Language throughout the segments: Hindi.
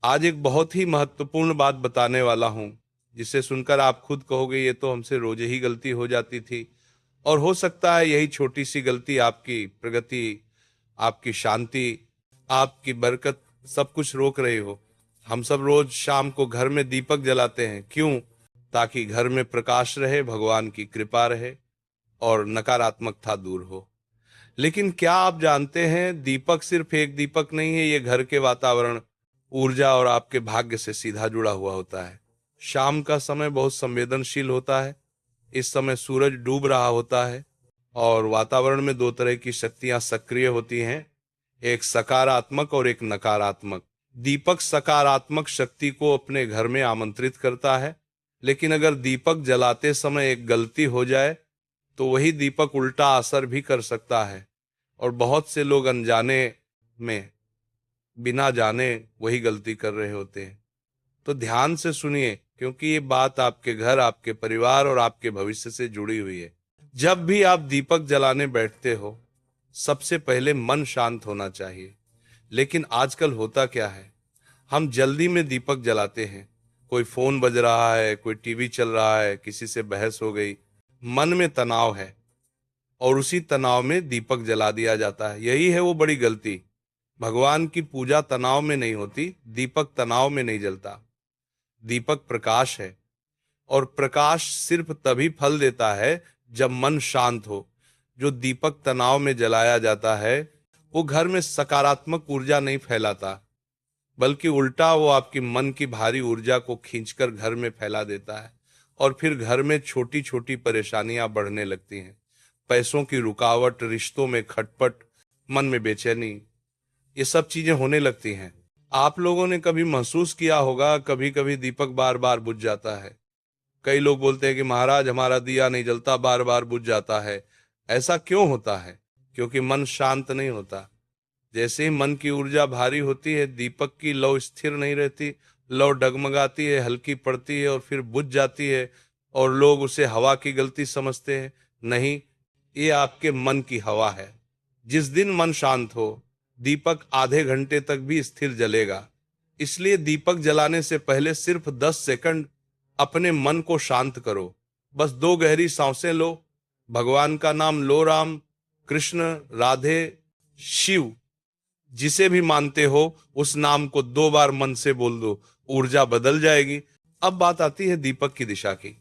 आज एक बहुत ही महत्वपूर्ण बात बताने वाला हूं, जिसे सुनकर आप खुद कहोगे ये तो हमसे रोज ही गलती हो जाती थी। और हो सकता है यही छोटी सी गलती आपकी प्रगति, आपकी शांति, आपकी बरकत सब कुछ रोक रही हो। हम सब रोज शाम को घर में दीपक जलाते हैं, क्यों? ताकि घर में प्रकाश रहे, भगवान की कृपा रहे और नकारात्मकता दूर हो। लेकिन क्या आप जानते हैं, दीपक सिर्फ एक दीपक नहीं है, ये घर के वातावरण, ऊर्जा और आपके भाग्य से सीधा जुड़ा हुआ होता है। शाम का समय बहुत संवेदनशील होता है। इस समय सूरज डूब रहा होता है और वातावरण में दो तरह की शक्तियां सक्रिय होती हैं, एक सकारात्मक और एक नकारात्मक। दीपक सकारात्मक शक्ति को अपने घर में आमंत्रित करता है, लेकिन अगर दीपक जलाते समय एक गलती हो जाए तो वही दीपक उल्टा असर भी कर सकता है। और बहुत से लोग अनजाने में, बिना जाने वही गलती कर रहे होते हैं। तो ध्यान से सुनिए, क्योंकि ये बात आपके घर, आपके परिवार और आपके भविष्य से जुड़ी हुई है। जब भी आप दीपक जलाने बैठते हो, सबसे पहले मन शांत होना चाहिए। लेकिन आजकल होता क्या है, हम जल्दी में दीपक जलाते हैं। कोई फोन बज रहा है, कोई टीवी चल रहा है, किसी से बहस हो गई, मन में तनाव है और उसी तनाव में दीपक जला दिया जाता है। यही है वो बड़ी गलती। भगवान की पूजा तनाव में नहीं होती, दीपक तनाव में नहीं जलता। दीपक प्रकाश है और प्रकाश सिर्फ तभी फल देता है जब मन शांत हो। जो दीपक तनाव में जलाया जाता है वो घर में सकारात्मक ऊर्जा नहीं फैलाता, बल्कि उल्टा वो आपकी मन की भारी ऊर्जा को खींचकर घर में फैला देता है। और फिर घर में छोटी छोटी परेशानियां बढ़ने लगती हैं। पैसों की रुकावट, रिश्तों में खटपट, मन में बेचैनी, ये सब चीजें होने लगती हैं। आप लोगों ने कभी महसूस किया होगा, कभी कभी दीपक बार बार बुझ जाता है। कई लोग बोलते हैं कि महाराज हमारा दिया नहीं जलता, बार बार बुझ जाता है। ऐसा क्यों होता है? क्योंकि मन शांत नहीं होता। जैसे ही मन की ऊर्जा भारी होती है, दीपक की लौ स्थिर नहीं रहती, लौ डगमगाती है, हल्की पड़ती है और फिर बुझ जाती है। और लोग उसे हवा की गलती समझते हैं। नहीं, ये आपके मन की हवा है। जिस दिन मन शांत हो, दीपक आधे घंटे तक भी स्थिर जलेगा। इसलिए दीपक जलाने से पहले सिर्फ 10 सेकंड अपने मन को शांत करो। बस 2 गहरी सांसें लो, भगवान का नाम लो, राम, कृष्ण, राधे, शिव, जिसे भी मानते हो उस नाम को 2 बार मन से बोल दो, ऊर्जा बदल जाएगी। अब बात आती है दीपक की दिशा की।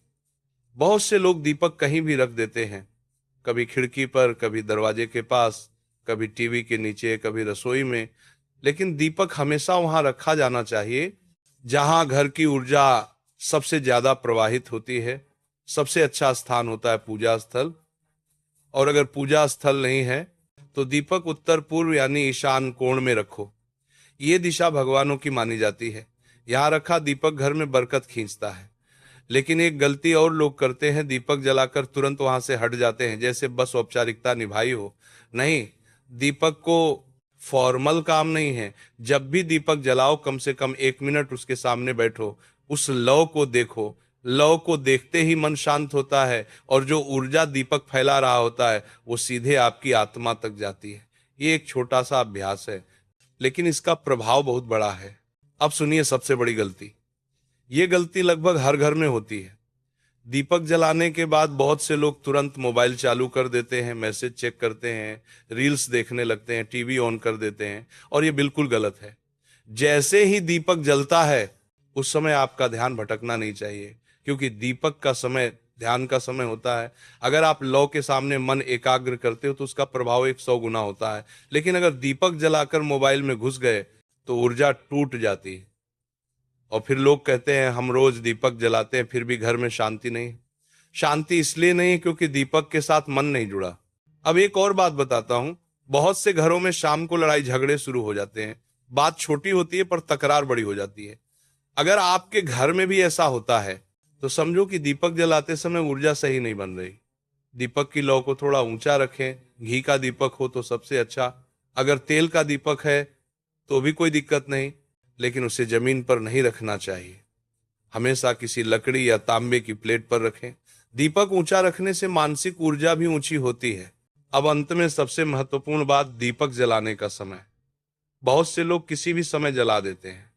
बहुत से लोग दीपक कहीं भी रख देते हैं, कभी खिड़की पर, कभी दरवाजे के पास, कभी टीवी के नीचे, कभी रसोई में। लेकिन दीपक हमेशा वहां रखा जाना चाहिए जहां घर की ऊर्जा सबसे ज्यादा प्रवाहित होती है। सबसे अच्छा स्थान होता है पूजा स्थल। और अगर पूजा स्थल नहीं है तो दीपक उत्तर पूर्व यानी ईशान कोण में रखो। ये दिशा भगवानों की मानी जाती है। यहाँ रखा दीपक घर में बरकत खींचता है। लेकिन एक गलती और लोग करते हैं, दीपक जलाकर तुरंत वहां से हट जाते हैं, जैसे बस औपचारिकता निभाई हो। नहीं, दीपक को फॉर्मल काम नहीं है। जब भी दीपक जलाओ, कम से कम 1 मिनट उसके सामने बैठो, उस लौ को देखो। लौ को देखते ही मन शांत होता है और जो ऊर्जा दीपक फैला रहा होता है वो सीधे आपकी आत्मा तक जाती है। ये एक छोटा सा अभ्यास है, लेकिन इसका प्रभाव बहुत बड़ा है। अब सुनिए सबसे बड़ी गलती। ये गलती लगभग हर घर में होती है। दीपक जलाने के बाद बहुत से लोग तुरंत मोबाइल चालू कर देते हैं, मैसेज चेक करते हैं, रील्स देखने लगते हैं, टीवी ऑन कर देते हैं। और ये बिल्कुल गलत है। जैसे ही दीपक जलता है उस समय आपका ध्यान भटकना नहीं चाहिए, क्योंकि दीपक का समय ध्यान का समय होता है। अगर आप लौ के सामने मन एकाग्र करते हो तो उसका प्रभाव 100 गुना होता है। लेकिन अगर दीपक जलाकर मोबाइल में घुस गए तो ऊर्जा टूट जाती है। और फिर लोग कहते हैं हम रोज दीपक जलाते हैं फिर भी घर में शांति नहीं। शांति इसलिए नहीं क्योंकि दीपक के साथ मन नहीं जुड़ा। अब एक और बात बताता हूं। बहुत से घरों में शाम को लड़ाई झगड़े शुरू हो जाते हैं। बात छोटी होती है पर तकरार बड़ी हो जाती है। अगर आपके घर में भी ऐसा होता है तो समझो कि दीपक जलाते समय ऊर्जा सही नहीं बन रही। दीपक की लौ को थोड़ा ऊंचा रखें। घी का दीपक हो तो सबसे अच्छा। अगर तेल का दीपक है तो भी कोई दिक्कत नहीं, लेकिन उसे जमीन पर नहीं रखना चाहिए। हमेशा किसी लकड़ी या तांबे की प्लेट पर रखें। दीपक ऊंचा रखने से मानसिक ऊर्जा भी ऊंची होती है। अब अंत में सबसे महत्वपूर्ण बात, दीपक जलाने का समय। बहुत से लोग किसी भी समय जला देते हैं।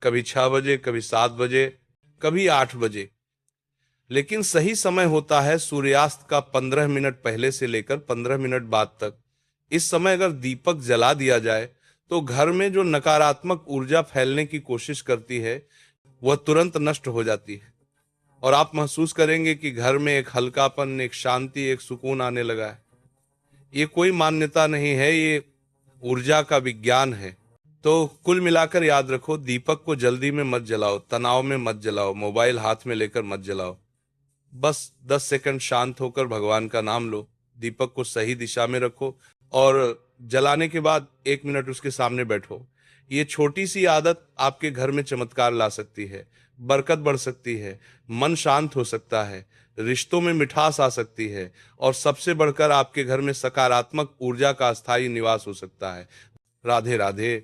कभी 6 बजे, कभी 7 बजे, कभी 8 बजे। लेकिन सही समय होता है सूर्यास्त का 15 मिनट पहले से लेकर 15 मिनट बाद तक। इस समय अगर दीपक जला दिया जाए तो घर में जो नकारात्मक ऊर्जा फैलने की कोशिश करती है वह तुरंत नष्ट हो जाती है, और आप महसूस करेंगे कि घर में एक हल्कापन, एक शांति, एक सुकून आने लगा है। ये कोई मान्यता नहीं है, ये ऊर्जा का विज्ञान है। तो कुल मिलाकर याद रखो, दीपक को जल्दी में मत जलाओ, तनाव में मत जलाओ, मोबाइल हाथ में लेकर मत जलाओ। बस 10 सेकंड शांत होकर भगवान का नाम लो, दीपक को सही दिशा में रखो, और जलाने के बाद 1 मिनट उसके सामने बैठो। ये छोटी सी आदत आपके घर में चमत्कार ला सकती है, बरकत बढ़ सकती है, मन शांत हो सकता है, रिश्तों में मिठास आ सकती है, और सबसे बढ़कर आपके घर में सकारात्मक ऊर्जा का अस्थायी निवास हो सकता है। राधे राधे।